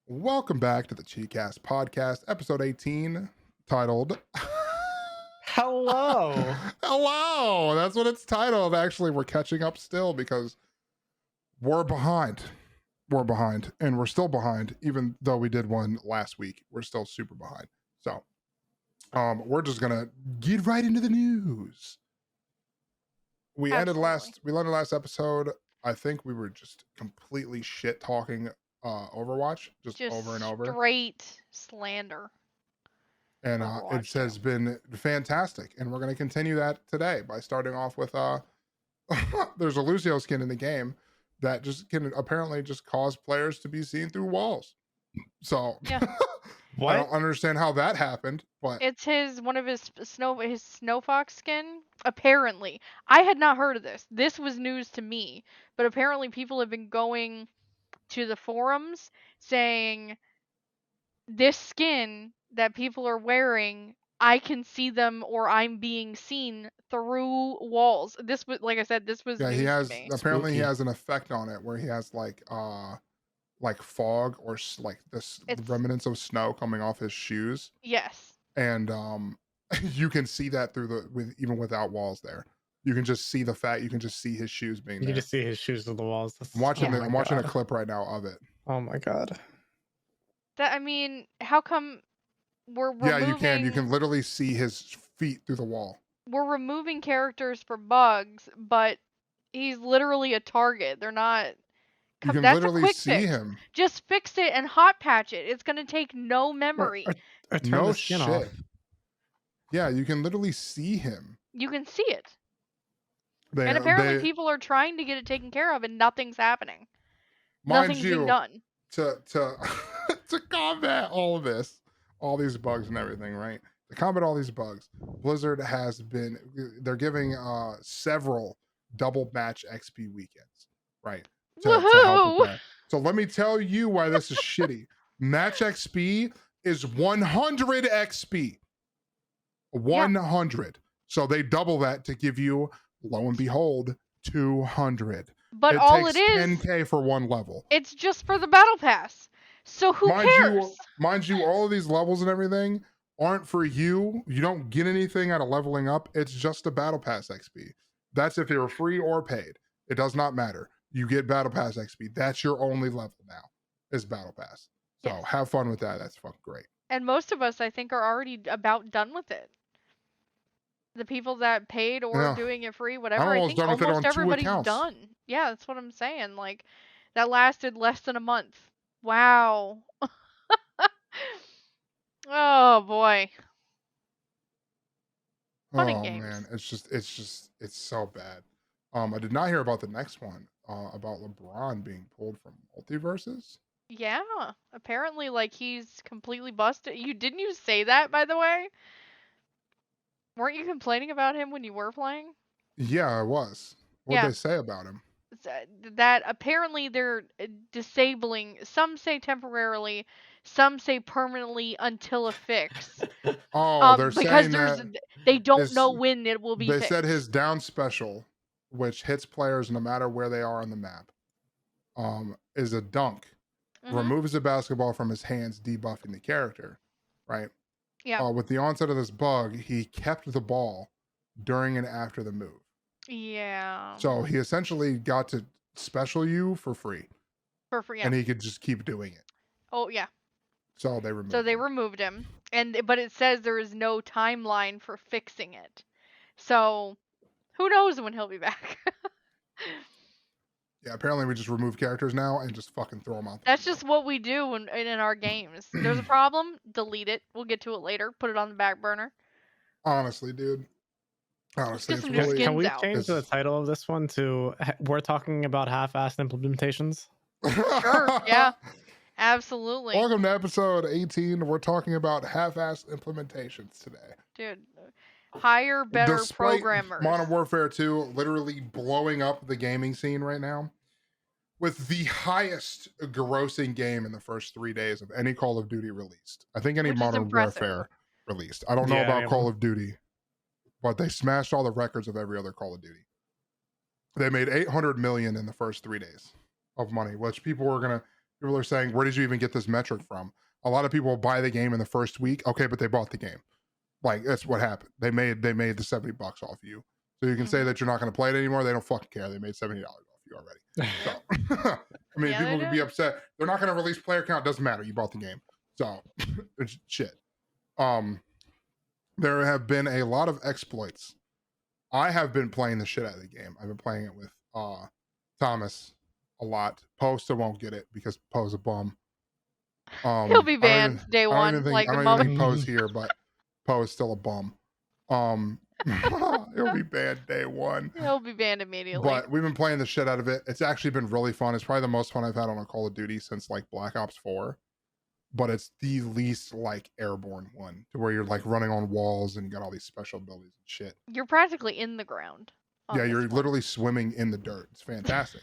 Welcome back to the Cheekcast podcast, episode 18, titled Hello. Hello. That's what it's titled. Actually, we're catching up still because we're behind. And we're still behind, even though we did one last week. We're still super behind. So, we're just gonna get right into the news. We ended last episode. I think we were just completely shit talking Overwatch, just over and over. Straight slander. And it has been fantastic. And we're going to continue that today by starting off with there's a Lucio skin in the game that just can apparently just cause players to be seen through walls. So yeah. I don't understand how that happened, but it's one of his snow fox skin. Apparently, I had not heard of this. This was news to me, but apparently people have been going to the forums saying this skin that people are wearing, I can see them or I'm being seen through walls. This was, like I said, this was news he has to me. apparently he has an effect on it where he has like fog or like the remnants of snow coming off his shoes. Yes. And you can see that even without walls there. You can just see you can just see his shoes being there. You can just see his shoes to the walls. I'm watching a clip right now of it. Oh my god. How come we're removing... Yeah, you can literally see his feet through the wall. We're removing characters for bugs, but he's literally a target. They're not... You can That's literally a quick see fix. him. Just fix it and hot patch it. It's going to take no memory. Or turn no the skin shit. off. Yeah, you can literally see him. You can see it. And apparently people are trying to get it taken care of and nothing's happening. Nothing's being done. To combat all of this, all these bugs and everything, right? To combat all these bugs, Blizzard they're giving several double match XP weekends, right? To help with that. So let me tell you why this is shitty. Match XP is 100 XP. 100. So they double that to give you, lo and behold, 200. But all it is 10k for one level. It's just for the battle pass. So who cares? Mind you, all of these levels and everything aren't for you. You don't get anything out of leveling up. It's just a battle pass XP. That's if you're free or paid. It does not matter. You get battle pass XP. That's your only level now, is battle pass. So have fun with that. That's fucking great. And most of us, I think, are already about done with it. The people that paid or doing it free, whatever, I think almost everybody's done. Yeah, that's what I'm saying. Like, that lasted less than a month. Wow. Oh boy. Fun and games. Man, it's so bad. I did not hear about the next one, about LeBron being pulled from multiverses. Yeah, apparently, like, he's completely busted. Didn't you say that, by the way? Weren't you complaining about him when you were playing? Yeah, I was. What did they say about him? That apparently they're disabling, some say temporarily, some say permanently until a fix. They're saying that they don't know when it will be fixed. They said his down special, which hits players no matter where they are on the map, is a dunk. Mm-hmm. Removes the basketball from his hands, debuffing the character, right? Yeah. With the onset of this bug, he kept the ball during and after the move. Yeah. So he essentially got to special you for free. For free, yeah. And he could just keep doing it. Oh, yeah. So they removed him. But it says there is no timeline for fixing it. So who knows when he'll be back. Yeah, apparently we just remove characters now and just fucking throw them out. That's just what we do in our games. There's a problem, delete it. We'll get to it later. Put it on the back burner. Honestly, dude. Honestly, it's really... Can we change the title of this one to "We're talking about half-assed implementations"? Sure, yeah. Absolutely. Welcome to episode 18. We're talking about half-assed implementations today. Dude, hire better programmers. Modern Warfare 2 literally blowing up the gaming scene right now with the highest grossing game in the first 3 days of any Call of Duty released. I think any Modern Warfare released. I don't know about Call of Duty, but they smashed all the records of every other Call of Duty. They made $800 million in the first 3 days of money, which people were gonna People are saying, where did you even get this metric from? A lot of people buy the game in the first week. Okay, but they bought the game. Like, that's what happened. They made the $70 off you. So you can say that you're not going to play it anymore. They don't fucking care. They made $70 off you already. So, I mean, people could be upset. They're not going to release player count. Doesn't matter. You bought the game. So, it's shit. There have been a lot of exploits. I have been playing the shit out of the game. I've been playing it with Thomas a lot. Poe still won't get it because Poe's a bum. He'll be banned day one. I don't even think Poe's here, but Poe is still a bum. He'll be banned day one. He'll be banned immediately. But we've been playing the shit out of it. It's actually been really fun. It's probably the most fun I've had on a Call of Duty since like Black Ops 4. But it's the least like airborne one, to where you're like running on walls and you got all these special abilities and shit. You're practically in the ground. Yeah, you're literally swimming in the dirt. It's fantastic.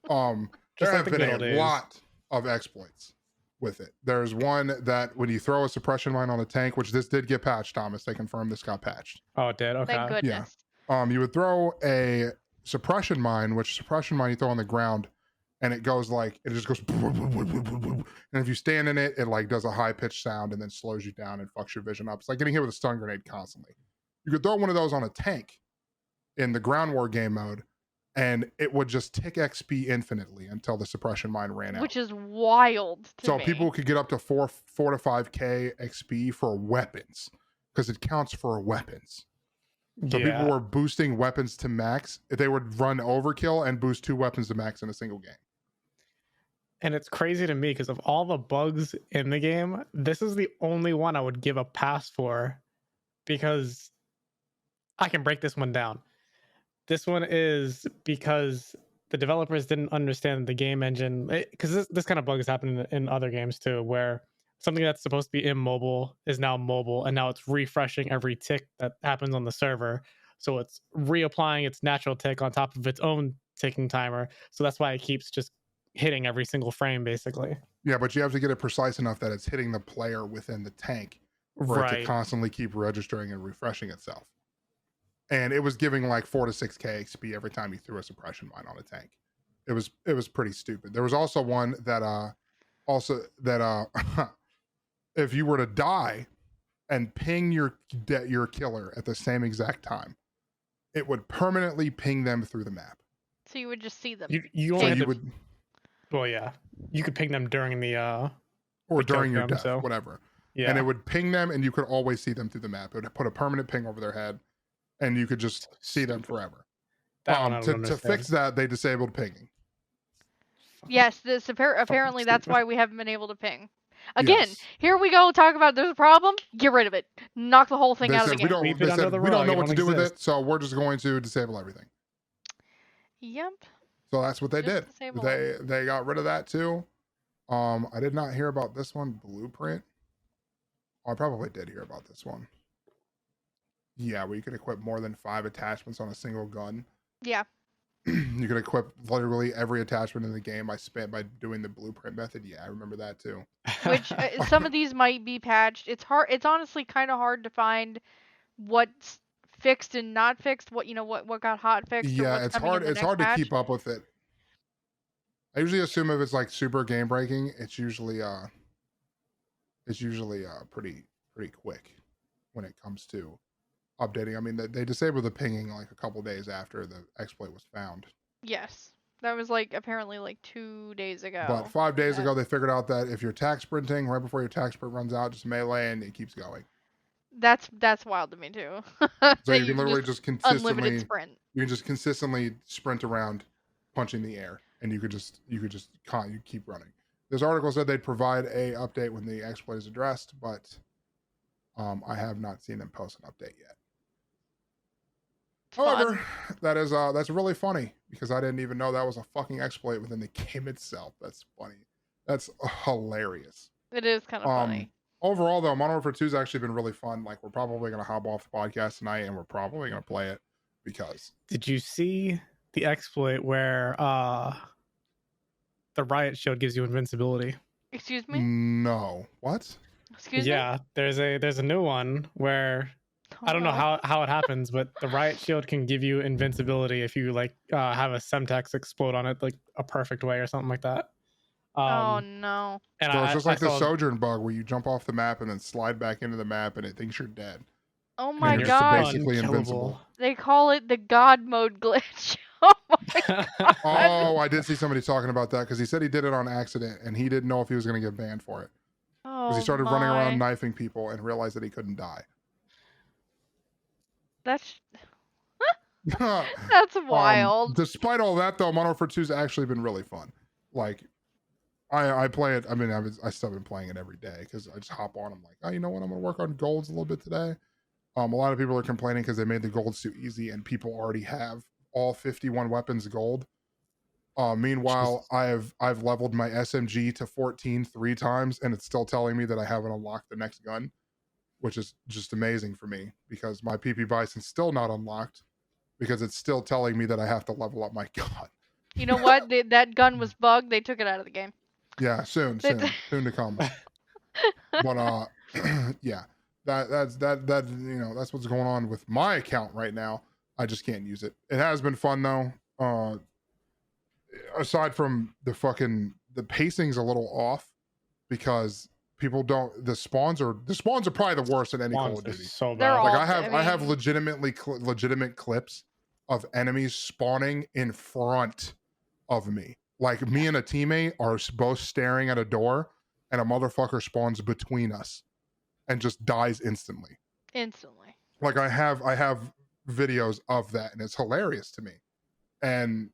There have been a lot of exploits with it. There's one that when you throw a suppression mine on a tank, which this did get patched, Thomas, they confirmed this got patched. Oh, it did? Okay. Thank goodness. Yeah. You would throw a suppression mine, which suppression mine you throw on the ground, and it goes like, it just goes, and if you stand in it, it like does a high pitched sound and then slows you down and fucks your vision up. It's like getting hit with a stun grenade constantly. You could throw one of those on a tank in the ground war game mode, and it would just tick XP infinitely until the suppression mine ran out. Which is wild to me. People could get up to 4 to 5k XP for weapons, because it counts for weapons. So people were boosting weapons to max. They would run overkill and boost 2 weapons to max in a single game. And it's crazy to me because of all the bugs in the game, this is the only one I would give a pass for, because I can break this one down. This one is because the developers didn't understand the game engine, because this kind of bug is happening in other games too, where something that's supposed to be immobile is now mobile, and now it's refreshing every tick that happens on the server. So it's reapplying its natural tick on top of its own ticking timer. So that's why it keeps just hitting every single frame, basically. Yeah, but you have to get it precise enough that it's hitting the player within the tank for it to constantly keep registering and refreshing itself. And it was giving like 4 to 6k XP every time you threw a suppression mine on a tank. It was pretty stupid. There was also one that if you were to die and ping your killer at the same exact time, it would permanently ping them through the map. So you would just see them. You only well, yeah, you could ping them during the or during your death, whatever. Yeah, and it would ping them, and you could always see them through the map. It would put a permanent ping over their head, and you could just see them forever. To fix that, they disabled pinging. Yes, apparently that's why we haven't been able to ping. Again, here we go. Talk about there's a problem. Get rid of it. Knock the whole thing out of the game. We don't know what to do with it, so we're just going to disable everything. Yep. So that's what they did. They got rid of that too. I did not hear about this one, Blueprint. I probably did hear about this one. Yeah, where you could equip more than 5 attachments on a single gun. Yeah. You could equip literally every attachment in the game by doing the Blueprint method. Yeah, I remember that too. Which some of these might be patched. It's hard. It's honestly kind of hard to find what's fixed and not fixed. What got hot fixed. Yeah, it's hard. It's hard to keep up with it. I usually assume if it's like super game breaking, it's usually pretty quick when it comes to updating. I mean, they disabled the pinging like a couple days after the exploit was found. Yes, that was apparently 2 days ago. But 5 days ago, they figured out that if you're tac sprinting right before your tac sprint runs out, just melee and it keeps going. That's wild to me too. So you can literally just consistently unlimited sprint. You can just consistently sprint around, punching the air, and you keep running. This article said they'd provide a update when the exploit is addressed, but I have not seen them post an update yet. However, that's really funny because I didn't even know that was a fucking exploit within the game itself. That's funny. That's hilarious. It is kind of funny. Overall, though, Modern Warfare 2 has actually been really fun. Like, we're probably going to hop off the podcast tonight, and we're probably going to play it because... Did you see the exploit where the riot shield gives you invincibility? Excuse me? No. What? Excuse me? Yeah, there's a new one where... I don't know how it happens, but the riot shield can give you invincibility if you have a Semtex explode on it a perfect way or something like that. Oh no. And So it's just like the saw, Sojourn bug where you jump off the map and then slide back into the map and it thinks you're dead. Oh And my and you're you're just god. basically invincible. They call it the God mode glitch. Oh my god. Oh, I did see somebody talking about that because he said he did it on accident and he didn't know if he was going to get banned for it. Because Oh he started running around my. knifing people and realized that he couldn't die. That's that's wild. Despite all that, though, Modern Warfare 2 has actually been really fun. Like, I play it. I mean, I still been playing it every day because I just hop on. I'm like, oh, you know what? I'm going to work on golds a little bit today. A lot of people are complaining because they made the golds too easy and people already have all 51 weapons gold. Meanwhile, I've leveled my SMG to 14 3 times and it's still telling me that I haven't unlocked the next gun, which is just amazing for me because my PP Bison's still not unlocked because it's still telling me that I have to level up my gun. You know what? That gun was bugged. They took it out of the game. Yeah, soon to come. But yeah, that's that's what's going on with my account right now. I just can't use it. It has been fun though. Aside from the pacing's a little off because people don't. The spawns are probably the worst in any Call of Duty. So They're bad. all- Like I I have mean- legitimate clips of enemies spawning in front of me. Like me and a teammate are both staring at a door and a motherfucker spawns between us and just dies instantly. Instantly. Like I have videos of that and it's hilarious to me. And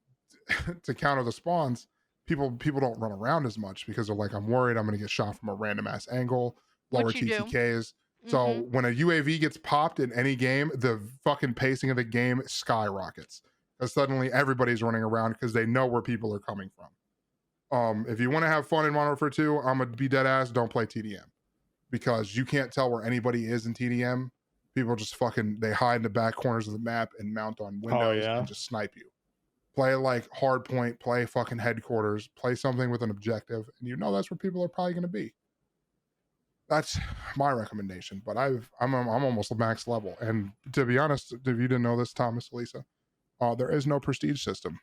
to counter the spawns, people don't run around as much because they're like, I'm worried I'm going to get shot from a random ass angle, lower Which you do. TTKs. So when a UAV gets popped in any game, the fucking pacing of the game skyrockets. Because suddenly everybody's running around because they know where people are coming from. If you want to have fun in Modern Warfare 2, I'm gonna be dead ass. Don't play TDM because you can't tell where anybody is in TDM. People just they hide in the back corners of the map and mount on windows and just snipe you. Play like hardpoint, play fucking headquarters, play something with an objective, and you know that's where people are probably gonna be. That's my recommendation, but I'm almost max level. And to be honest, if you didn't know this, Thomas, Lisa, there is no prestige system.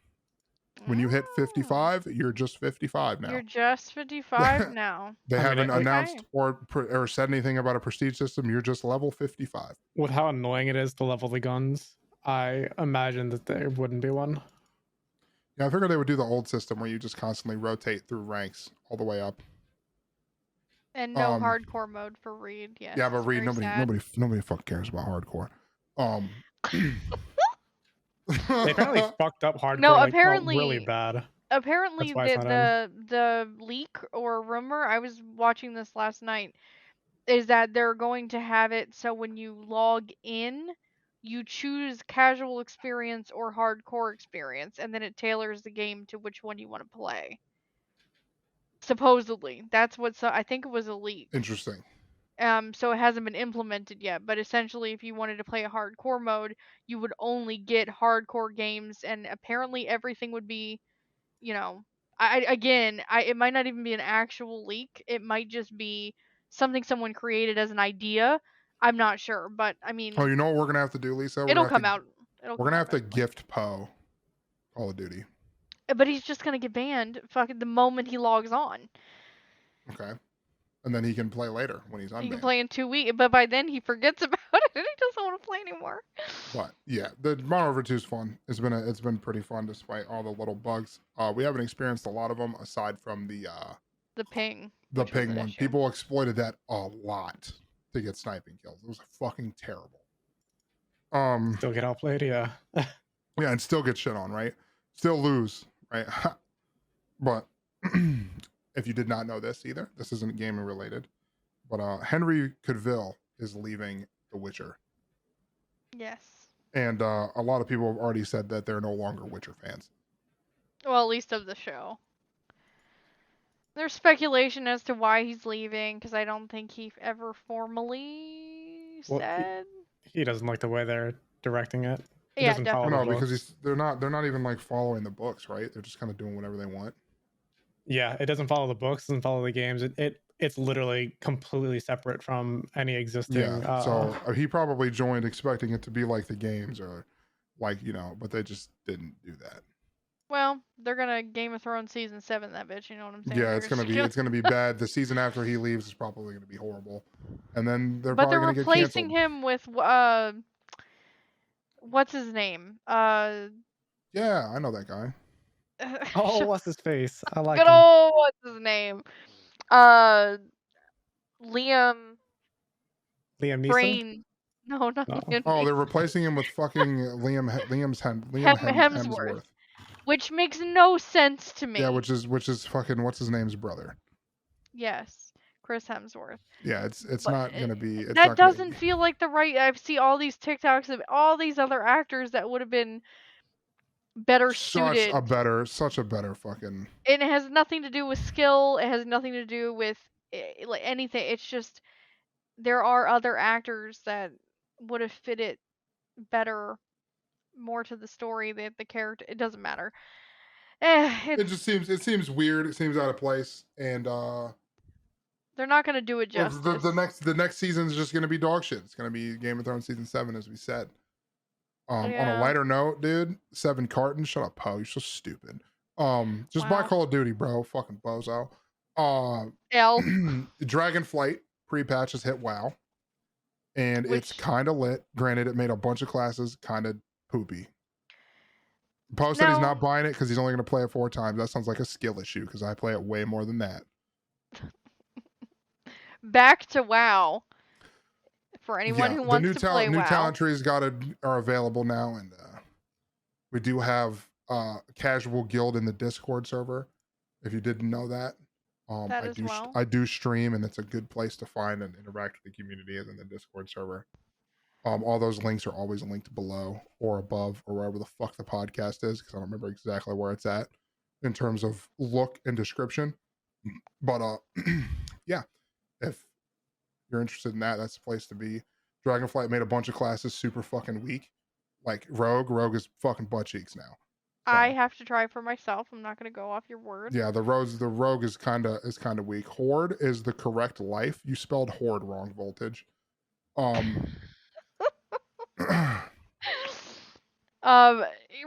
When you hit 55, you're just 55 now. You're just 55 now. They haven't Okay. announced or said anything about a prestige system. You're just level 55. With how annoying it is to level the guns, I imagine that there wouldn't be one. Yeah, I figured they would do the old system where you just constantly rotate through ranks all the way up. And no hardcore mode for Reed. Yes, yeah, but it's Reed, very nobody fuck cares about hardcore. They apparently fucked up hardcore. No, like, apparently- really bad. Apparently, That's why it's not the leak or rumor, I was watching this last night, is that they're going to have it so when you log in, you choose casual experience or hardcore experience, and then it tailors the game to which one you want to play. Supposedly, that's what I think it was a leak. Interesting. So it hasn't been implemented yet, but essentially, if you wanted to play a hardcore mode, you would only get hardcore games, and apparently everything would be, you know, it might not even be an actual leak. It might just be something someone created as an idea. I'm not sure, but I mean, Oh, you know what we're gonna have to do, Lisa? it'll come out. We're gonna have to gift Poe Call of Duty. But he's just gonna get banned fucking the moment he logs on. Okay. And then he can play later when he's unbanned. He can play in 2 weeks, but by then he forgets about it and he doesn't want to play anymore. But yeah, the Modern Warfare 2 is fun. It's been pretty fun despite all the little bugs. We haven't experienced a lot of them aside from the ping. The which was ping an one. issue. People exploited that a lot to get sniping kills. It was fucking terrible. Still get outplayed, yeah. Yeah, and still get shit on, right? Still lose, right? But if you did not know this either, this isn't gaming related, but Henry Cavill is leaving The Witcher. Yes. And a lot of people have already said that they're no longer Witcher fans. Well, at least of the show. There's speculation as to why he's leaving, because I don't think he ever formally said. He doesn't like the way they're directing it. He Yeah, doesn't follow definitely. the No, books. because they're not even like following the books, right? They're just kind of doing whatever they want. Yeah, it doesn't follow the books, doesn't follow the games. It's literally completely separate from any existing. Yeah. So he probably joined expecting it to be like the games or like, but they just didn't do that. Well, they're gonna Game of Thrones season 7 that bitch. You know what I'm saying? Yeah, They're it's gonna just be it's gonna be bad. The season after he leaves is probably gonna be horrible, and then they're But probably they're gonna get replacing canceled. him with what's his name? Yeah, I know that guy. Oh, what's his face? I like good him. old what's his name? Uh, Liam Liam Neeson. Brain. No, not No. Liam. Oh, they're Neeson. replacing him with fucking Liam Hemsworth, which makes no sense to me. Yeah, which is fucking what's his name's brother. Yes, Chris Hemsworth. Yeah, it's But not gonna be. It's that not gonna. doesn't feel like the right. I see all these TikToks of all these other actors that would have been better suited. Such a better fucking. And it has nothing to do with skill. It has nothing to do with like anything. It's just there are other actors that would have fit it better, more to the story, the character. It doesn't matter. It just seems weird. It seems out of place, and they're not gonna do it well, justice. the next season is just gonna be dog shit. It's gonna be Game of Thrones season 7, as we said. On a lighter note, dude, 7 cartons. Shut up, Poe. You're so stupid. Just buy Wow. Call of Duty, bro. Fucking bozo. L, Dragonflight pre-patch has hit WoW, and it's which kind of lit. Granted, it made a bunch of classes kind of poopy. Poe said he's no, not buying it because he's only going to play it 4 times. That sounds like a skill issue because I play it way more than that. back to WoW. For anyone who wants to play new WoW, talent trees are available now, and we do have a casual guild in the Discord server. If you didn't know that, that as well. I do stream, and it's a good place to find and interact with the community is in the Discord server. All those links are always linked below or above or wherever the fuck the podcast is, because I don't remember exactly where it's at in terms of look and description. But yeah, if you're interested in that, that's the place to be. Dragonflight made a bunch of classes super fucking weak. Like Rogue is fucking butt cheeks now. So, I have to try for myself. I'm not gonna go off your word. yeah, the Rogue is kind of weak. Horde is the correct life. You spelled horde wrong, Voltage.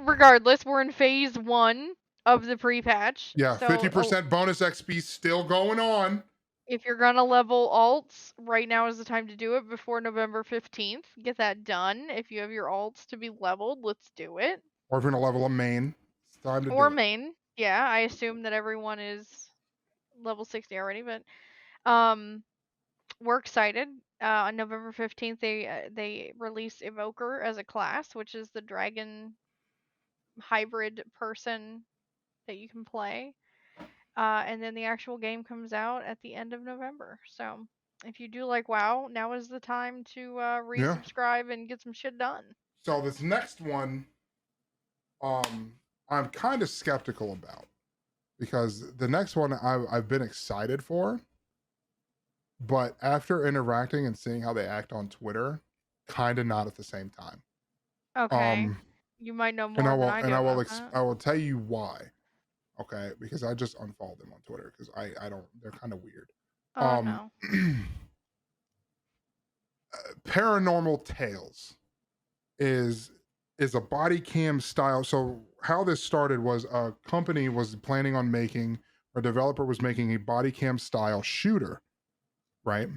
Regardless, we're in phase 1 of the pre-patch. Yeah, so 50% bonus XP still going on. if you're gonna level alts, right now is the time to do it before November 15th. Get that done. If you have your alts to be leveled, let's do it. Or if you're gonna level a main, it's time to Or do it. main. Yeah, I assume that everyone is level 60 already, but we're excited. On November 15th, they release Evoker as a class, which is the dragon hybrid person that you can play. And then the actual game comes out at the end of November. So if you do like WoW, now is the time to resubscribe and get some shit done. So this next one, I'm kind of skeptical about, because the next one I've been excited for, but after interacting and seeing how they act on Twitter, kind of not at the same time. Okay. You might know more than I do. I will tell you why. Okay, because I just unfollowed them on Twitter because I don't. They're kind of weird. No. Paranormal Tales is a body cam style. So how this started was a company was planning on making, or a developer was making a body cam style shooter, right?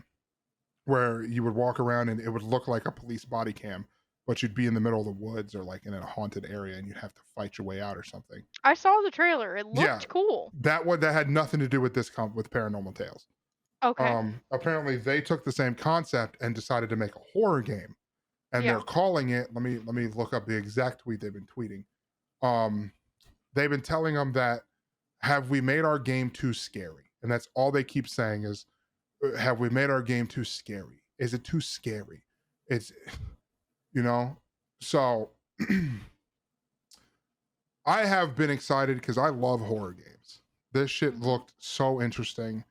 Where you would walk around and it would look like a police body cam, but you'd be in the middle of the woods or like in a haunted area and you'd have to fight your way out or something. I saw the trailer. It looked cool. That had nothing to do with this with Paranormal Tales. Okay. Apparently they took the same concept and decided to make a horror game. And they're calling it, let me look up the exact tweet they've been tweeting. They've been telling them that, have we made our game too scary? And that's all they keep saying is, have we made our game too scary? Is it too scary? It's, so I have been excited because I love horror games. This shit looked so interesting.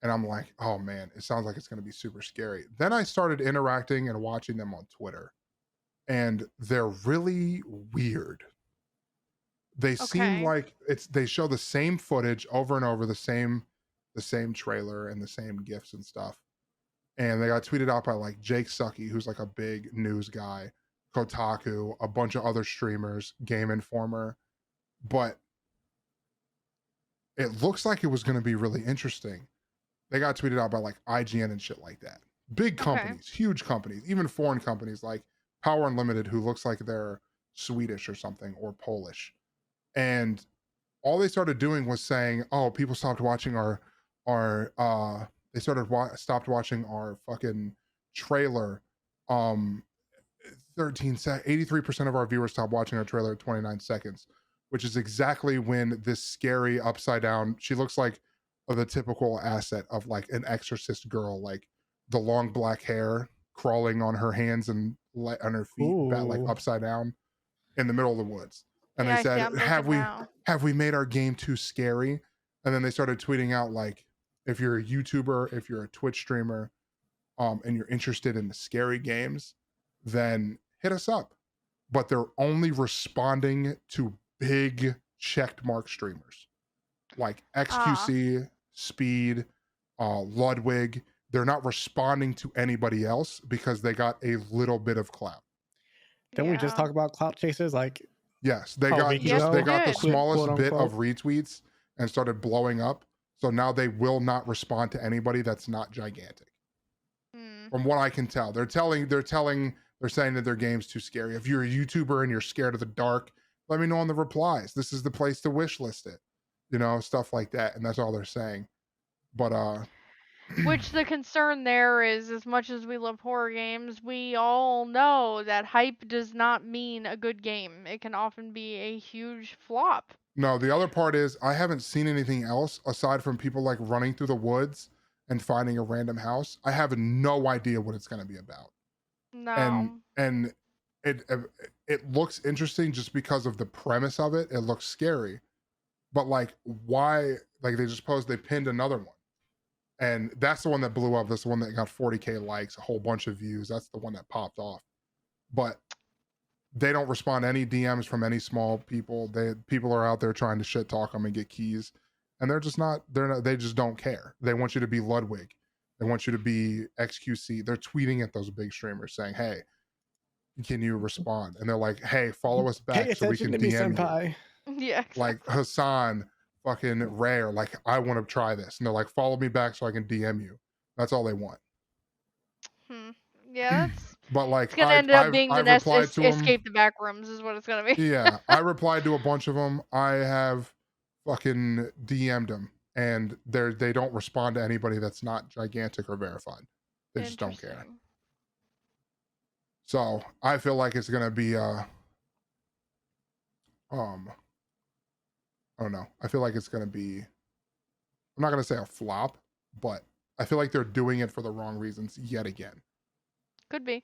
And I'm like, oh man, it sounds like it's going to be super scary. Then I started interacting and watching them on Twitter, and they're really weird. They seem like they show the same footage over and over, the same trailer and the same GIFs and stuff. And they got tweeted out by like Jake Sucky, who's like a big news guy, Kotaku, a bunch of other streamers, Game Informer. But it looks like it was going to be really interesting. They got tweeted out by like IGN and shit like that. Big companies, huge companies, even foreign companies like Power Unlimited, who looks like they're Swedish or something or Polish. And all they started doing was saying, "Oh, people stopped watching our they stopped watching our fucking trailer. 83% of our viewers stopped watching our trailer at 29 seconds, which is exactly when this scary upside down, she looks like the typical asset of like an exorcist girl, like the long black hair crawling on her hands and on her feet, like upside down in the middle of the woods." And Yeah, they said, I'm have looking now. we made our game too scary? And then they started tweeting out like, if you're a YouTuber, if you're a Twitch streamer, and you're interested in the scary games, then hit us up. But they're only responding to big checked mark streamers like XQC, Speed, Ludwig. They're not responding to anybody else because they got a little bit of clout. Didn't we just talk about clout chasers? Like, yes, they Oh, got we just go. they got the Quote, smallest bit unquote. of retweets and started blowing up. So now they will not respond to anybody that's not gigantic. From what I can tell, they're saying that their game's too scary. If you're a YouTuber and you're scared of the dark, let me know in the replies. This is the place to wish list it, stuff like that. And that's all they're saying. But Which the concern there is, as much as we love horror games, we all know that hype does not mean a good game. It can often be a huge flop. No, the other part is I haven't seen anything else aside from people like running through the woods and finding a random house. I have no idea what it's going to be about. No. And it looks interesting just because of the premise of it. It looks scary. But like, why? Like, they pinned another one. And that's the one that blew up. That's the one that got 40K likes, a whole bunch of views. That's the one that popped off. But they don't respond to any DMs from any small people. People are out there trying to shit talk them and get keys. And they just don't care. They want you to be Ludwig. They want you to be XQC. They're tweeting at those big streamers saying, "Hey, can you respond?" And they're like, "Hey, follow us back so we can DM you." Yeah. Exactly. Like Hassan, fucking Rare, like, I want to try this. And they're like, "Follow me back so I can DM you." That's all they want. Yeah, that's but like, it's gonna end up being the next escape the back rooms is what it's gonna be. Yeah, I replied to a bunch of them. I have fucking DM'd them, and they don't respond to anybody that's not gigantic or verified. They just don't care. So I feel like it's gonna be I don't know. I feel like it's gonna be, I'm not gonna say a flop, but I feel like they're doing it for the wrong reasons yet again. Could be.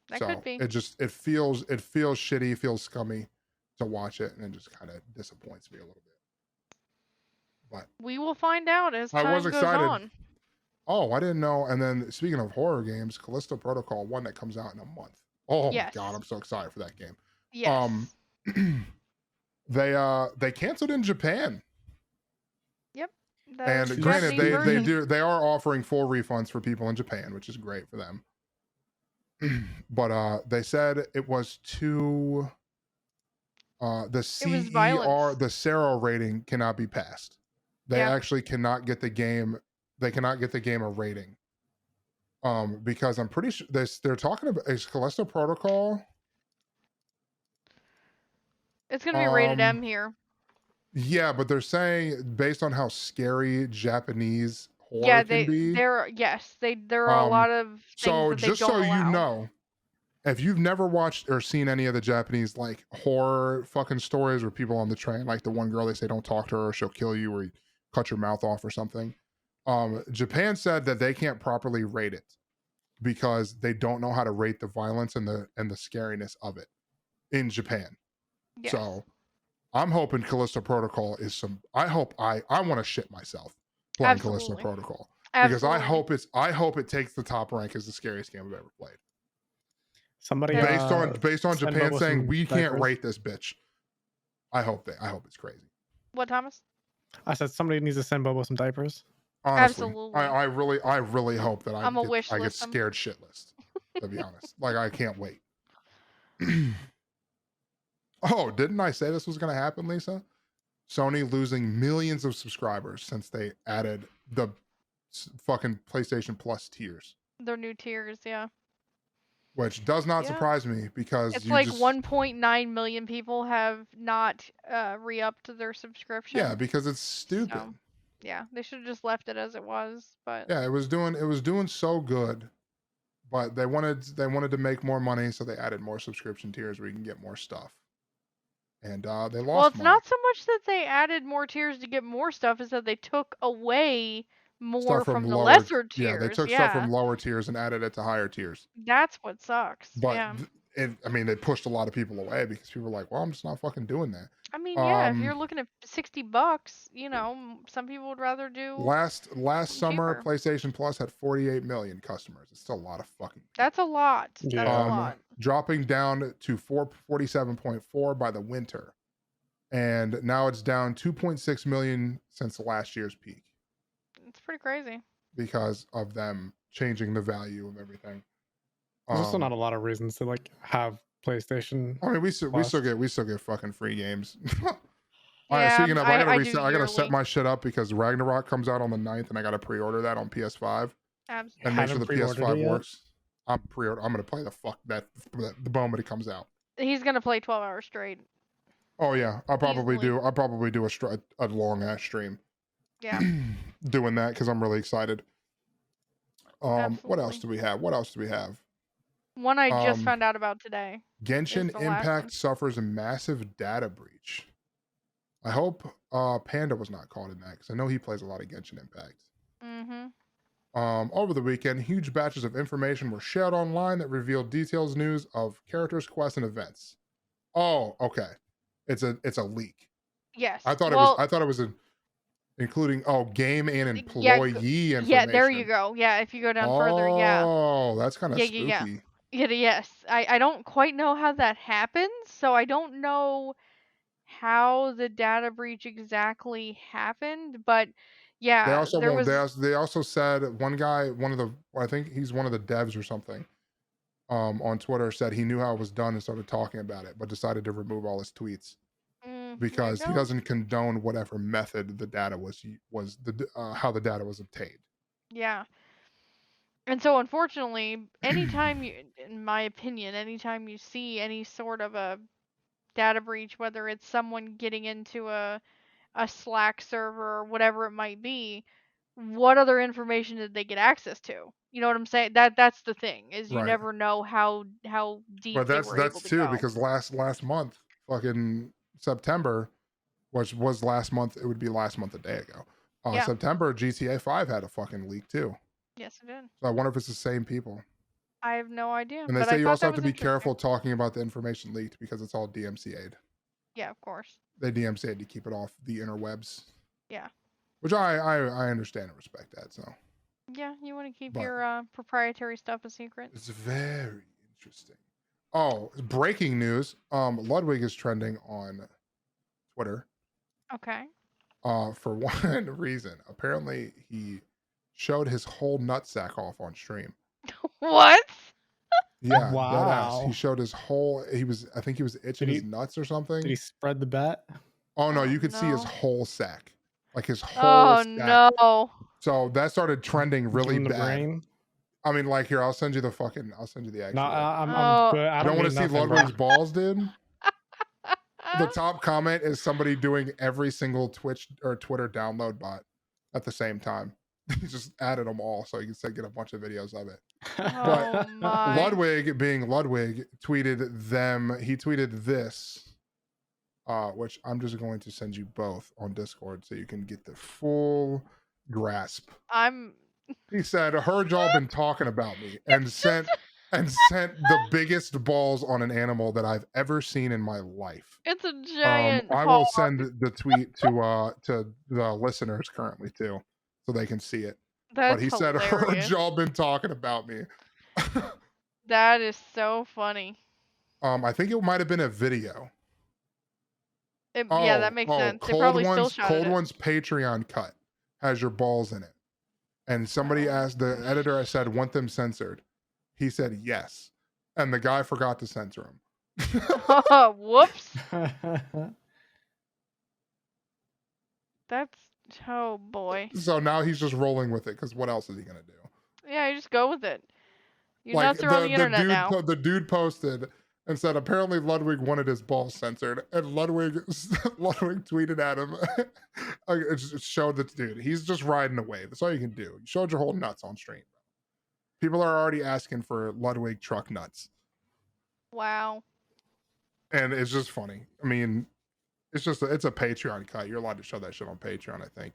That could be. It feels shitty, feels scummy to watch it, and it just kind of disappoints me a little bit. But we will find out as time goes on. Oh, I didn't know. And then speaking of horror games, Callisto Protocol 1 that comes out in a month. Oh yes. My god, I'm so excited for that game. Yes. They canceled in Japan. Yep. And granted, they are offering full refunds for people in Japan, which is great for them. But they said it was too the CER, the Sero rating cannot be passed. They actually cannot get the game. They cannot get the game a rating. Because I'm pretty sure they're talking about, is Callisto Protocol. It's gonna be rated M here. Yeah, but they're saying based on how scary Japanese horror can be. There are a lot of things so that they just don't so allow. You know, if you've never watched or seen any of the Japanese like horror fucking stories where people on the train, like the one girl they say don't talk to her or she'll kill you or you cut your mouth off or something. Japan said that they can't properly rate it because they don't know how to rate the violence and the scariness of it in Japan. Yes. So I'm hoping Callisto Protocol is some. I hope I want to shit myself playing Callisto Protocol because I hope it takes the top rank as the scariest game I've ever played. Somebody based on Japan saying we can't rate this bitch. I hope it's crazy. What, Thomas? I said somebody needs to send Bobo some diapers. Honestly, absolutely. I really hope that I get scared shitless. To be honest, like I can't wait. Oh, didn't I say this was going to happen, Lisa? Sony losing millions of subscribers since they added the fucking PlayStation Plus tiers, Their new tiers, yeah. which does not Yeah. surprise me because It's you like just 1.9 million people have not re-upped their subscription. yeah, because it's stupid. So, yeah, they should have just left it as it was. But Yeah, it was doing so good, but they wanted to make more money, so they added more subscription tiers where you can get more stuff. And they lost well, it's money. not so much that they added more tiers to get more stuff, is that they took away more Stuff from the lower, lesser tiers. yeah, they took stuff from lower tiers and added it to higher tiers. That's what sucks. But yeah. I mean, they pushed a lot of people away because people were like, "Well, I'm just not fucking doing that." I mean, yeah, if you're looking at $60, you know, some people would rather do last summer, cheaper. PlayStation Plus had 48 million customers. It's still a lot of fucking. That's a lot. That's a lot. Dropping down to 47.4 by the winter, and now it's down 2.6 million since last year's peak. It's pretty crazy because of them changing the value of everything. There's also not a lot of reasons to like have PlayStation. I mean, we still get fucking free games. All right, Yeah, speaking of, I do gotta set yearly. my shit up because Ragnarok comes out on the 9th, and I gotta pre-order that on PS5 Absolutely. and make sure the Haven't pre-ordered PS5 it yet? works. I'm gonna play the moment it comes out. He's gonna play 12 hours straight. Oh yeah, I'll probably Easily. do a long ass stream. Yeah. Doing that because I'm really excited. What else Absolutely. do we have? One I just found out about today. Genshin the last one. Impact suffers a massive data breach. I hope Panda was not caught in that because I know he plays a lot of Genshin Impact. Over the weekend, huge batches of information were shared online that revealed details news of characters, quests, and events. Oh, okay. It's a leak. Yes. I thought it was including game and employee information. Yeah, there you go. Yeah, if you go down further, yeah. Oh, that's kind of spooky. Yes. I don't quite know how that happens, so I don't know how the data breach exactly happened, but yeah, they also said I think he's one of the devs or something, on Twitter said he knew how it was done and started talking about it, but decided to remove all his tweets because he doesn't condone whatever method the data how the data was obtained. Yeah. And so unfortunately, anytime in my opinion, anytime you see any sort of a data breach, whether it's someone getting into a Slack server or whatever it might be, what other information did they get access to? You know what I'm saying? That's the thing, is you never know how deep But they were able to go. because last month, fucking September, which was last month, it would be last month a day ago. September, GTA 5 had a fucking leak too. Yes, it did. So I wonder if it's the same people. I have no idea. And they say you also have to be careful talking about the information leaked because it's all DMCA'd. Yeah, of course. They DMCA'd to keep it off the interwebs. Yeah. Which I understand and respect that. So. Yeah, you want to keep your proprietary stuff a secret. It's very interesting. Oh, breaking news. Ludwig is trending on Twitter. Okay. For one reason. Apparently he showed his whole nutsack off on stream. What? Yeah. Wow. He showed his whole. I think he was itching his nuts or something. Did he spread the bet? Oh no, you could see his whole sack, like his whole sack. No. So that started trending really bad. Brain? I mean, like here, I'll send you the actual. No, I'm good. I don't want to see Ludwig's balls, dude. The top comment is somebody doing every single Twitch or Twitter download bot at the same time. He just added them all so you can get a bunch of videos of it. But Ludwig, being Ludwig, tweeted them. He tweeted this, which I'm just going to send you both on Discord so you can get the full grasp. He said, "Heard y'all been talking about me," and sent the biggest balls on an animal that I've ever seen in my life. It's a giant. I will send the tweet to the listeners currently too, so they can see it. That's but he hilarious. said, "Heard y'all been talking about me." That is so funny. I think it might have been a video. Yeah, that makes sense. They probably still shot Cold One's Patreon cut has your balls in it. And somebody asked, the editor, I said, "Want them censored?" He said yes. And the guy forgot to censor him. Whoops. That's oh boy. So now he's just rolling with it because what else is he gonna do? Yeah, you just go with it. Your Like nuts are on the internet now. the dude posted and said apparently Ludwig wanted his balls censored, and Ludwig tweeted at him. It just showed that dude, he's just riding a wave. That's all you can do. You showed your whole nuts on stream. People are already asking for Ludwig truck nuts. Wow. And it's just funny. I mean, it's a Patreon cut. You're allowed to show that shit on Patreon, I think.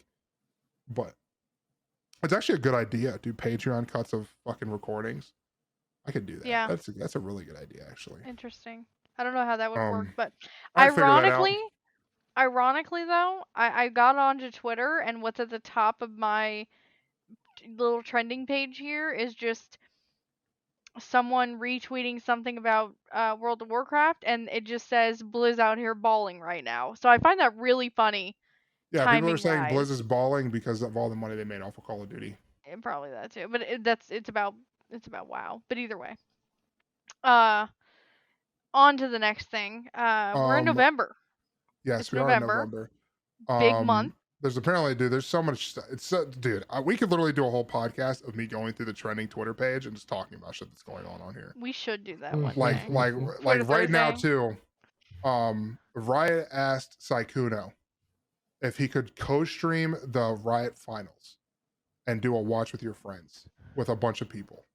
But it's actually a good idea. Do Patreon cuts of fucking recordings. I could do that. Yeah. That's a really good idea, actually. Interesting. I don't know how that would work, but I'd figure that out. ironically though, I got onto Twitter, and what's at the top of my little trending page here is just someone retweeting something about World of Warcraft, and it just says Blizz out here balling right now. So I find that really funny. Yeah, people are saying Blizz is balling because of all the money they made off of Call of Duty. And probably that too, but it's about WoW. But either way, on to the next thing. We're in November. Yes, It's we are in November. Big month. There's apparently, dude, there's so much stuff. Dude, we could literally do a whole podcast of me going through the trending Twitter page and just talking about shit that's going on here. We should do that one like day. like right now too. Riot asked Sykkuno if he could co-stream the Riot finals and do a watch with your friends with a bunch of people.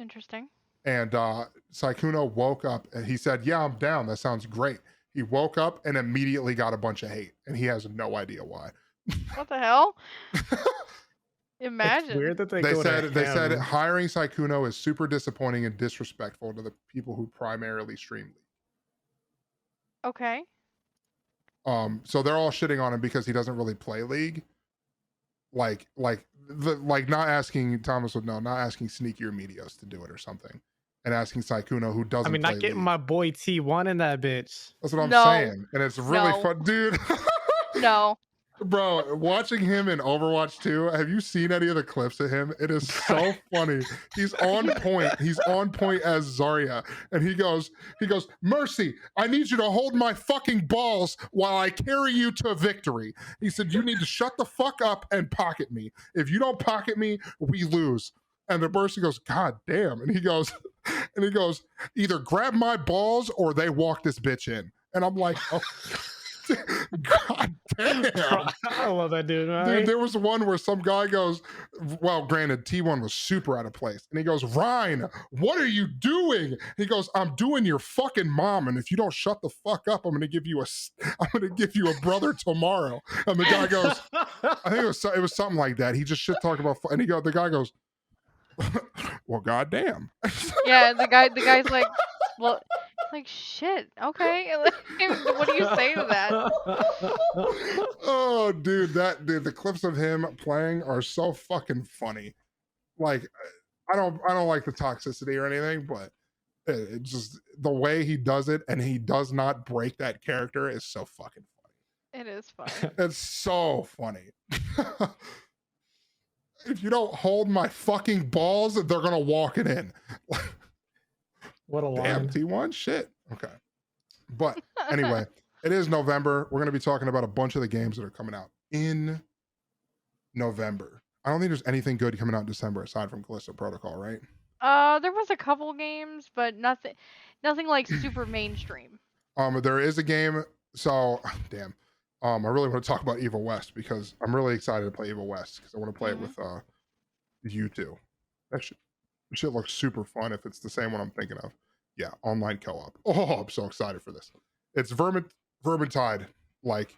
Interesting. And Sykkuno woke up and he said, "Yeah, I'm down. That sounds great." He woke up and immediately got a bunch of hate, and he has no idea why. What the hell? Imagine. It's weird that they said hiring Sykkuno is super disappointing and disrespectful to the people who primarily stream League. Okay. So they're all shitting on him because he doesn't really play League. Like not asking Thomas would know, not asking Sneaky or Medios to do it or something, and asking Sykkuno who doesn't. I mean, not getting League. My boy T1 in that bitch. That's what I'm saying, and it's really fun, dude. No. Bro, watching him in Overwatch 2, have you seen any of the clips of him? It is so funny. He's on point. He's on point as Zarya. And he goes, "Mercy, I need you to hold my fucking balls while I carry you to victory." He said, "You need to shut the fuck up and pocket me. If you don't pocket me, we lose." And the Mercy goes, "God damn." And he goes, "Either grab my balls or they walk this bitch in." And I'm like, oh. God damn. I love that dude, right? Dude, there was one where some guy goes, well, granted, T1 was super out of place. And he goes, "Ryan, what are you doing?" He goes, "I'm doing your fucking mom. And if you don't shut the fuck up, I'm going to give you a brother tomorrow." And the guy goes, I think it was something like that. He just shit talked about, and the guy goes, "Well, goddamn." Yeah, the guy's like, well, like, shit. Okay. What do you say to that? Oh, dude, the clips of him playing are so fucking funny. Like, I don't like the toxicity or anything, but it just the way he does it, and he does not break that character, is so fucking funny. It is funny. It's so funny. If you don't hold my fucking balls, they're gonna walk it in. What a line. Damn, T1, shit. Okay. But anyway, it is November. We're going to be talking about a bunch of the games that are coming out in November. I don't think there's anything good coming out in December aside from Callisto Protocol, right? There was a couple games, but nothing like super mainstream. There is a game. So, damn. I really want to talk about Evil West because I'm really excited to play Evil West because I want to play it with you two. That shit looks super fun if it's the same one I'm thinking of. Yeah, online co-op. Oh, I'm so excited for this. It's Vermintide, like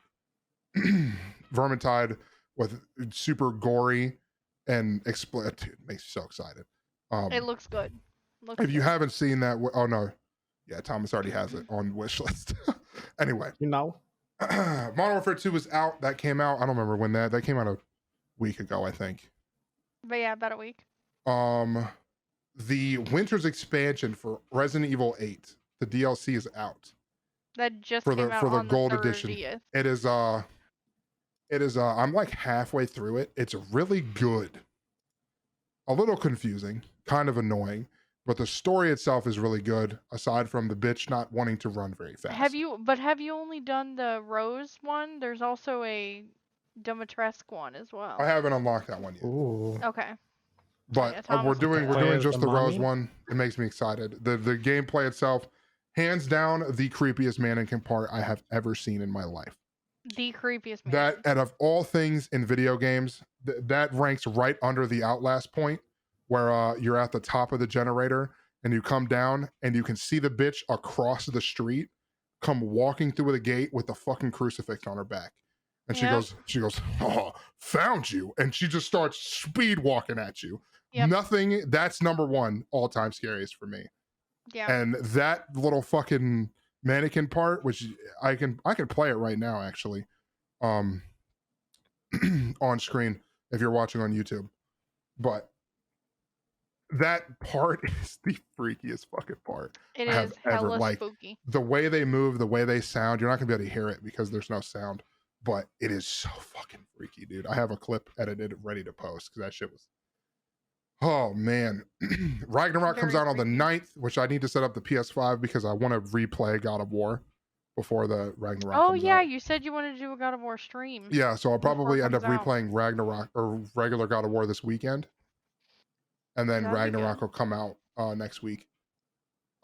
Vermintide with super gory and explode. Dude, it makes me so excited. It looks good. If you haven't seen that, oh no, yeah, Thomas already has it on wish list. Anyway, Modern Warfare 2 was out. That came out. I don't remember when that came out a week ago, I think. But yeah, about a week. The Winter's expansion for Resident Evil 8, the DLC is out. That just for came the out for the on gold the edition. 30th. It is I'm like halfway through it. It's really good. A little confusing, kind of annoying, but the story itself is really good, aside from the bitch not wanting to run very fast. Have you only done the Rose one? There's also a Dimitrescu one as well. I haven't unlocked that one yet. Ooh. Okay. But yeah, Thomas we're will doing play as just the the Rose mommy? one. It makes me excited. The gameplay itself, hands down, the creepiest mannequin part I have ever seen in my life. The creepiest man. That out of all things in video games, that ranks right under the Outlast point, where you're at the top of the generator and you come down and you can see the bitch across the street come walking through the gate with the fucking crucifix on her back. And Yep. she goes, oh, found you. And she just starts speed walking at you. Yep. Nothing, that's number one all-time scariest for me. Yeah. And that little fucking mannequin part, which I can play it right now actually, on screen if you're watching on YouTube. But that part is the freakiest fucking part It I have is ever, hella like, spooky. the way they move, the way they sound, you're not gonna be able to hear it because there's no sound, but it is so fucking freaky, dude. I have a clip edited ready to post because that shit was, oh man. Ragnarok comes Very out on the creepy. 9th, which I need to set up the PS5 because I want to replay God of War before the Ragnarok Oh comes yeah, out. you said you wanted to do a God of War stream. Yeah, so I'll before it probably end up comes out. replaying Ragnarok or regular God of War this weekend, and then That'd be Ragnarok good. will come out next week.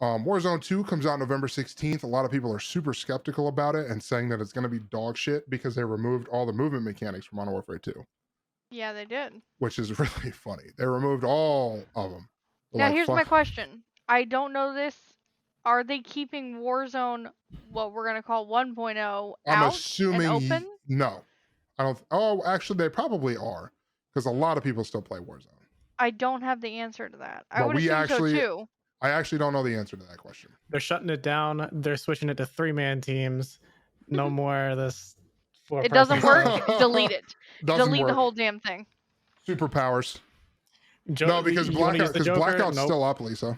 Warzone 2 comes out November 16th. A lot of people are super skeptical about it and saying that it's going to be dog shit because they removed all the movement mechanics from Modern Warfare 2, Yeah, they did. which is really funny. They removed all of them. Now Like, here's my fuck. question. I don't know this. Are they keeping Warzone, what we're gonna call 1.0, I'm out assuming and open? no. I don't. Oh, actually, they probably are because a lot of people still play Warzone. I don't have the answer to that. I But would we assume actually- so too. I actually don't know the answer to that question. They're shutting it down. They're switching it to 3-man teams. No more of this. It doesn't work. stuff. Delete it. Doesn't Delete work. the whole damn thing. Superpowers. Jo- No, because you wanna use the Joker? Blackout's Nope. still up, Lisa.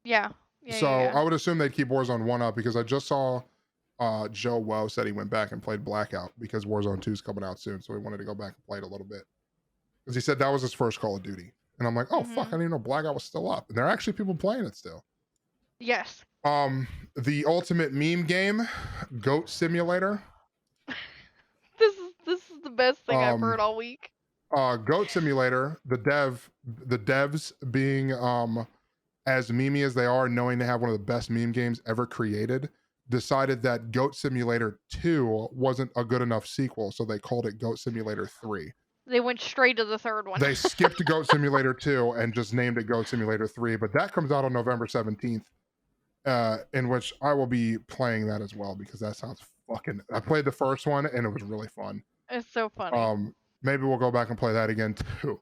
Yeah. Yeah. So yeah. I would assume they'd keep Warzone 1 up because I just saw Joe Woe said he went back and played Blackout because Warzone 2 is coming out soon. So he wanted to go back and play it a little bit. Because he said that was his first Call of Duty. And I'm like, oh, fuck, I didn't even know Blackout was still up. And there are actually people playing it still. Yes. The ultimate meme game, Goat Simulator. This is the best thing I've heard all week. Goat Simulator, the devs being as memey as they are, knowing they have one of the best meme games ever created, decided that Goat Simulator 2 wasn't a good enough sequel, so they called it Goat Simulator 3. They went straight to the third one. They skipped Goat Simulator 2 and just named it Goat Simulator 3, but that comes out on November 17th, in which I will be playing that as well because that sounds fucking... I played the first one and it was really fun. It's so funny. Maybe we'll go back and play that again too.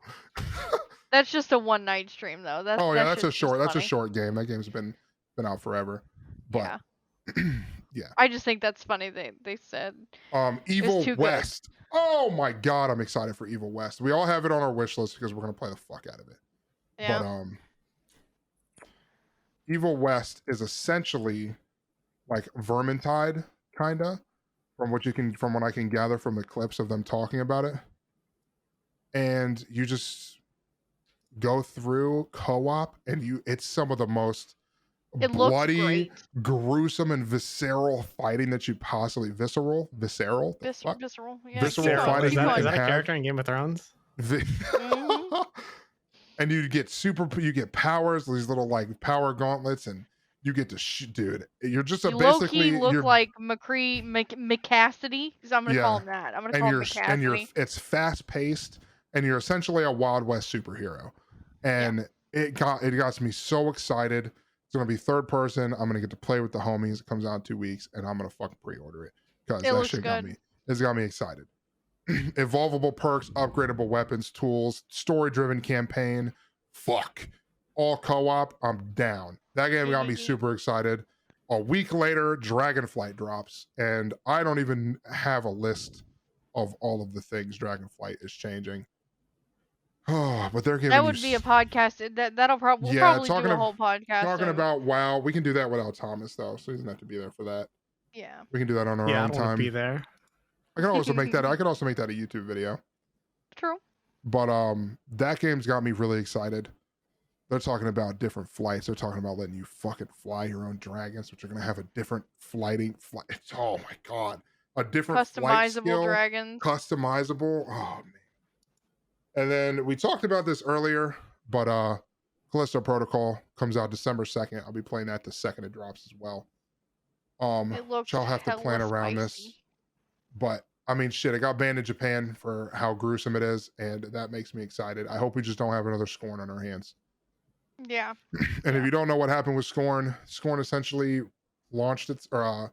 That's just a one night stream though. That's that's a just short. That's a funny. short game. That game's been out forever. But yeah. I just think that's funny. They said Evil too good. West. Oh my god, I'm excited for Evil West. We all have it on our wish list because we're gonna play the fuck out of it. Yeah. But Evil West is essentially like Vermintide, kinda, from what I can gather from the clips of them talking about it. And you just go through co-op and it's some of the most It looks bloody, great. gruesome, and visceral fighting that you possibly visceral. The Visceral. fuck? Visceral. Yeah. Visceral keep going, fighting Is keep you that, going. is can that a have. character in Game of Thrones? Mhm. And you get powers, these little like power gauntlets, and you get to shoot, dude. You're just You basically low-key look you're, like McCassidy, because I'm gonna call him that. I'm gonna call him McCassidy. it's fast paced, and you're essentially a Wild West superhero. And it got me so excited. It's gonna be third person. I'm gonna get to play with the homies. It comes out in 2 weeks, and I'm gonna fucking pre-order it because It that looks shit good. it's got me excited. Evolvable perks, upgradable weapons, tools, story-driven campaign. Fuck. All co-op, I'm down. That game got me super excited. A week later, Dragonflight drops, and I don't even have a list of all of the things Dragonflight is changing. Oh, but they're giving That would be a podcast. That'll probably we'll probably do a whole podcast. Talking of- about WoW, we can do that without Thomas though, so he doesn't have to be there for that. Yeah. We can do that on our Yeah, I own don't want to be time. there. I can also make that. I could also make that a YouTube video. True. But that game's got me really excited. They're talking about different flights. They're talking about letting you fucking fly your own dragons, which are gonna have a different flight. Oh my god! a different flight Customizable skill, dragons. customizable. Oh man! And then we talked about this earlier, but Callisto Protocol comes out December 2nd. I'll be playing that the second it drops as well. It looks Shall have to plan hella around spicy. this, but I mean, shit, it got banned in Japan for how gruesome it is, and that makes me excited. I hope we just don't have another Scorn on our hands. Yeah. And Yeah. if you don't know what happened with Scorn essentially launched its or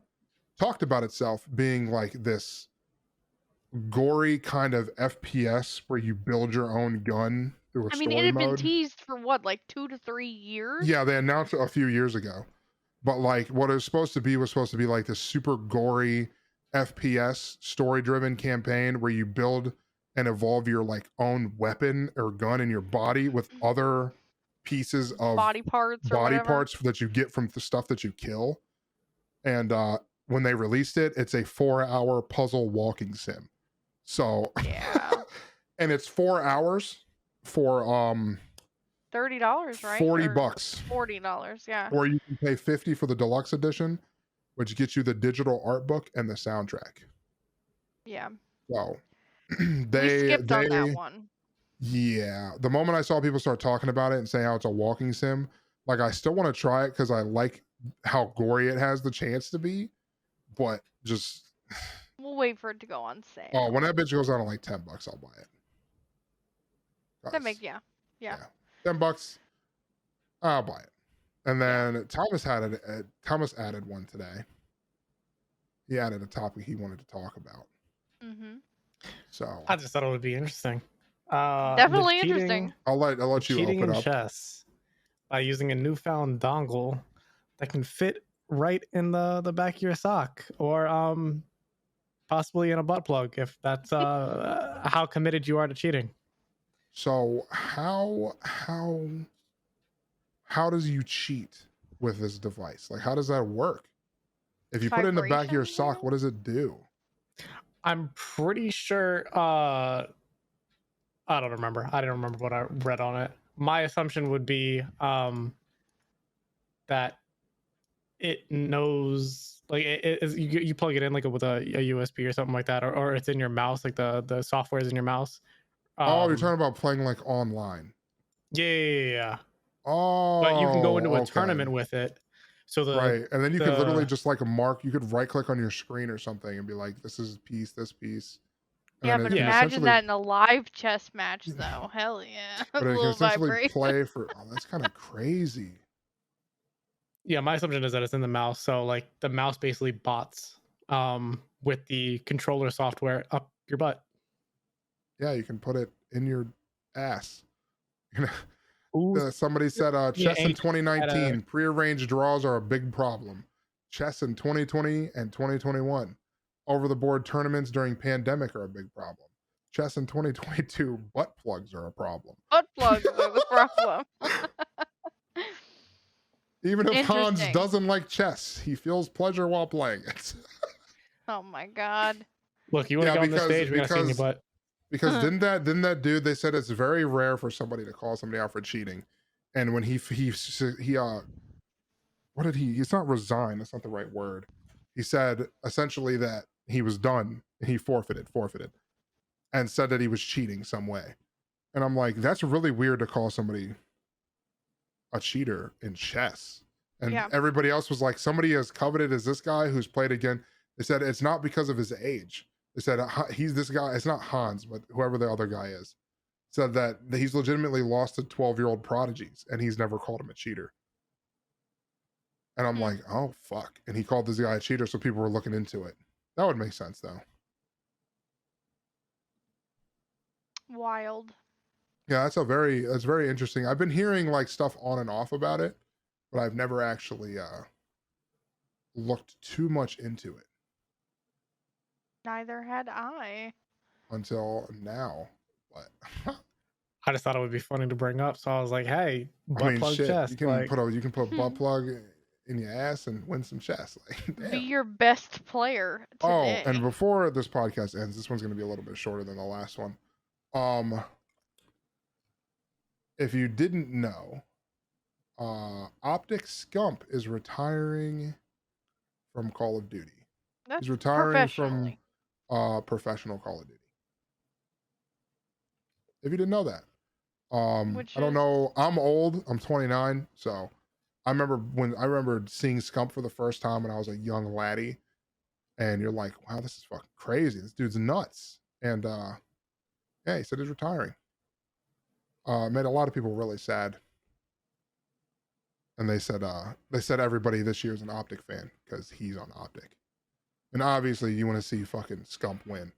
talked about itself being like this gory kind of FPS where you build your own gun through a I mean, story it had mode. been teased for what, like 2 to 3 years? Yeah, they announced it a few years ago. But like what it was supposed to be like this super gory FPS story driven campaign where you build and evolve your like own weapon or gun in your body with other pieces of Body parts or whatever. parts that you get from the stuff that you kill. And when they released it, it's a 4-hour puzzle walking sim. So Yeah. and it's 4 hours for $30, right? $40. $40, yeah. Or you can pay $50 for the deluxe edition, which gets you the digital art book and the soundtrack. Yeah. So We skipped on that one. Yeah. The moment I saw people start talking about it and say how it's a walking sim, like I still want to try it because I like how gory it has the chance to be, but just We'll wait for it to go on sale. oh, when that bitch goes on at like $10, I'll buy it. That make yeah. $10, I'll buy it. And then Thomas added one today. He added a topic he wanted to talk about. Mm-hmm. So I just thought it would be interesting. Definitely interesting. I'll let you cheating open in up. chess by using a newfound dongle that can fit right in the back of your sock, or possibly in a butt plug if that's how committed you are to cheating. So how does you cheat with this device? Like how does that work? If you put it in the back of your sock, what does it do? I'm pretty sure I don't remember. I didn't remember what I read on it. My assumption would be that it knows, like you plug it in like with a USB or something like that, or it's in your mouse, like the software is in your mouse. Oh, you're talking about playing like online. Yeah. Oh, but you can go into a tournament with it. So right, and then you could literally just like you could right click on your screen or something and be like, this is this piece. And yeah, but imagine that in a live chess match though. Hell yeah. But it can essentially play for that's kind of crazy. Yeah, my assumption is that it's in the mouse. So like the mouse basically bots with the controller software up your butt. Yeah, you can put it in your ass. Somebody said chess in 2019 prearranged draws are a big problem. Chess in 2020 and 2021 over the board tournaments during pandemic are a big problem. Chess in 2022 butt plugs are a problem. Butt plugs are the problem. Even if Hans doesn't like chess, he feels pleasure while playing it. Oh my god. Look, you want to go on the stage, we gotta see your butt. Because didn't that dude, they said it's very rare for somebody to call somebody out for cheating. And when he what did he, it's not resign, that's not the right word. He said essentially that he was done and he forfeited and said that he was cheating some way. And I'm like, that's really weird to call somebody a cheater in chess. And everybody else was like, somebody as coveted as this guy who's played again. They said it's not because of his age. They said he's this guy. It's not Hans, but whoever the other guy is. Said that he's legitimately lost to 12-year-old prodigies, and he's never called him a cheater. And I'm like, oh fuck! And he called this guy a cheater, so people were looking into it. That would make sense, though. Wild. Yeah, that's very interesting. I've been hearing like stuff on and off about it, but I've never actually looked too much into it. Neither had I. Until now. But I just thought it would be funny to bring up, so I was like, "Hey, butt plug chess." You can put butt plug in your ass and win some chess. Like, be your best player today. Oh, and before this podcast ends, this one's going to be a little bit shorter than the last one. If you didn't know, Optic Scump is retiring from Call of Duty. That's He's retiring from professionally. professional Call of Duty. If you didn't know that. Which I don't is know. I'm old. I'm 29, so I remember seeing Scump for the first time when I was a young laddie, and you're like, wow, this is fucking crazy. This dude's nuts. And yeah, he said he's retiring. Made a lot of people really sad. And they said everybody this year is an Optic fan because he's on Optic. And obviously you want to see fucking Scump win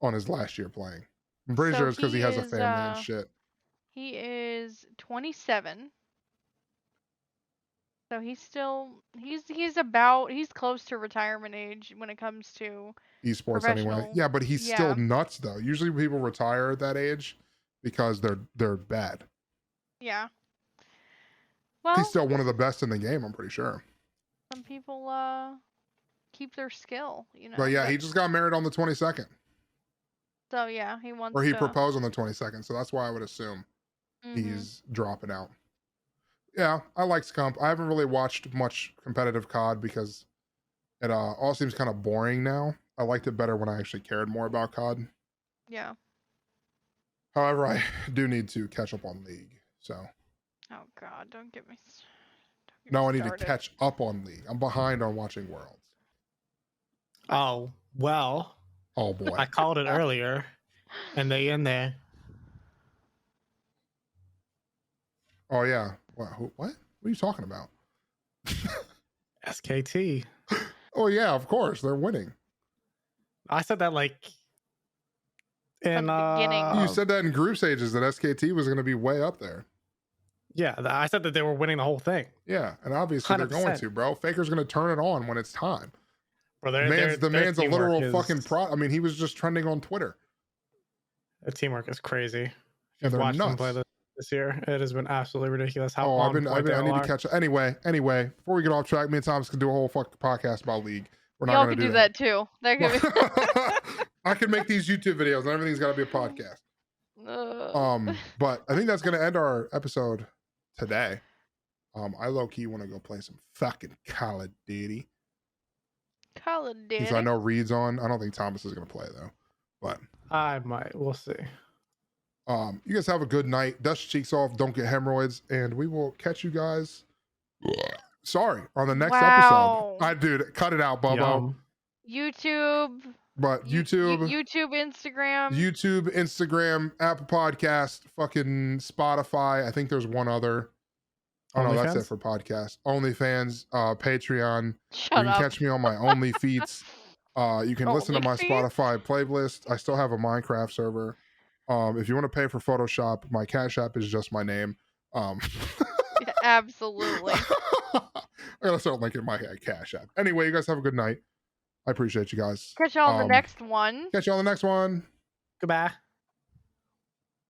on his last year playing. I'm pretty sure it's because he has a family and shit. He is 27. So he's close to retirement age when it comes to Esports anyway. Yeah, but he's still nuts though. Usually people retire at that age because they're bad. Yeah. Well, he's still one of the best in the game, I'm pretty sure. Some people keep their skill, you know. But yeah, he just got married on the 22nd. So yeah, he wants Or he proposed on the 22nd, so that's why I would assume he's dropping out. Yeah, I like Scump. I haven't really watched much competitive COD because it all seems kind of boring now. I liked it better when I actually cared more about COD. Yeah. However, I do need to catch up on League, so. Oh God, don't get me No, I need to catch up on League. I'm behind on watching Worlds. Oh, well. Oh boy. I called it earlier, and they in there. Oh yeah. What? What are you talking about? SKT. Oh yeah, of course they're winning. I said that like in the beginning. You said that in group stages that SKT was going to be way up there. Yeah, I said that they were winning the whole thing. Yeah, and obviously 100%. They're going to, bro. Faker's going to turn it on when it's time. Bro, the man's a literal fucking pro. I mean, he was just trending on Twitter. The teamwork is crazy. And they're watched nuts. them play this year. It has been absolutely ridiculous. How I need to catch up. Anyway, before we get off track, me and Thomas can do a whole fucking podcast about League. We're not going to do that too. That could be... I can make these YouTube videos and everything's got to be a podcast. But I think that's going to end our episode today. I low-key want to go play some fucking Call of Duty. Call of Duty. Because I know Reed's on. I don't think Thomas is going to play though. But I might. We'll see. You guys have a good night. Dust your cheeks off. Don't get hemorrhoids. And we will catch you guys. Sorry, on the next episode. Dude, cut it out, Bobo. YouTube. But YouTube, Instagram, Apple Podcast, fucking Spotify. I think there's one other. Oh no, that's it for podcast. OnlyFans, Patreon. You can catch me on my Only feeds. You can listen to my Spotify playlist. I still have a Minecraft server. If you want to pay for Photoshop, my Cash App is just my name. Yeah, absolutely. I gotta start linking my Cash App. Anyway, you guys have a good night. I appreciate you guys. Catch you on the next one. Catch you on the next one. Goodbye.